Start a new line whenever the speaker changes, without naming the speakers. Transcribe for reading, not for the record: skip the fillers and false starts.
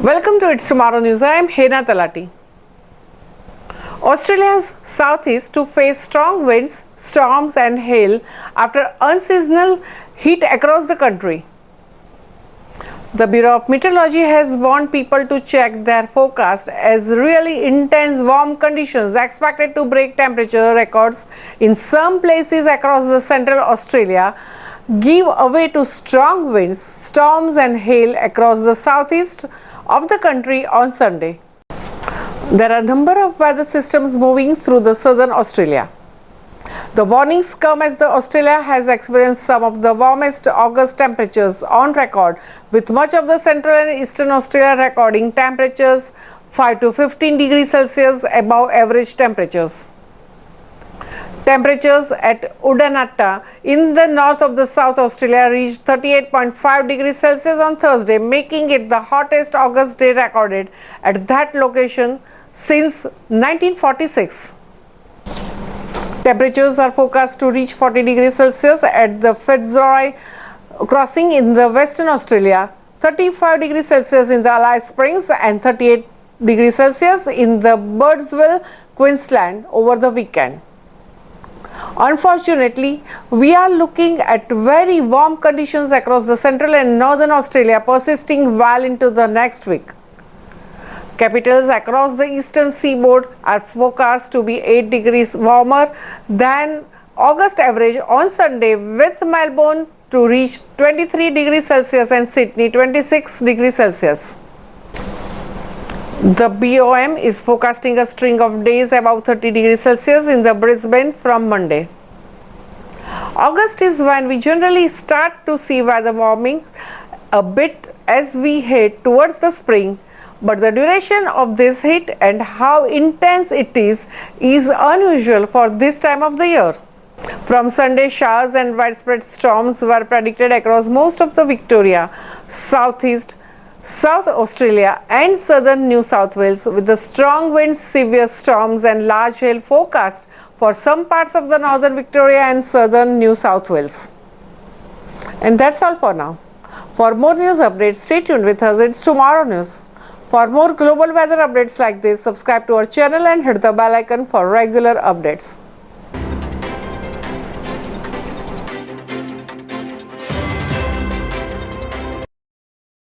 Welcome to It's Tomorrow News. I am Hena Talati. Australia's southeast to face strong winds, storms and hail after unseasonal heat across the country. The Bureau of Meteorology has warned people to check their forecast as really intense warm conditions expected to break temperature records in some places across the central Australia give way to strong winds, storms and hail across the southeast of the country on Sunday. There are a number of weather systems moving through the southern Australia. The warnings come as the Australia has experienced some of the warmest August temperatures on record, with much of the central and eastern Australia recording temperatures 5 to 15 degrees Celsius above average temperatures. Temperatures at Udanatta in the north of the South Australia reached 38.5 degrees Celsius on Thursday, making it the hottest August day recorded at that location since 1946. Temperatures are forecast to reach 40 degrees Celsius at the Fitzroy crossing in the Western Australia, 35 degrees Celsius in the Alice Springs and 38 degrees Celsius in the Birdsville, Queensland over the weekend. Unfortunately, we are looking at very warm conditions across the central and northern Australia persisting well into the next week. Capitals across the eastern seaboard are forecast to be 8 degrees warmer than August average on Sunday, with Melbourne to reach 23 degrees Celsius and Sydney 26 degrees Celsius. The BOM is forecasting a string of days above 30 degrees Celsius in the Brisbane from Monday. August is when we generally start to see weather warming a bit as we head towards the spring, but the duration of this heat and how intense it is unusual for this time of the year. From Sunday, showers and widespread storms were predicted across most of the Victoria, southeast, South Australia and southern New South Wales, with the strong winds, severe storms and large hail forecast for some parts of the northern Victoria and southern New South Wales. And that's all for now. For more news updates, stay tuned with us. It's Tomorrow News. For more global weather updates like this, subscribe to our channel and hit the bell icon for regular updates.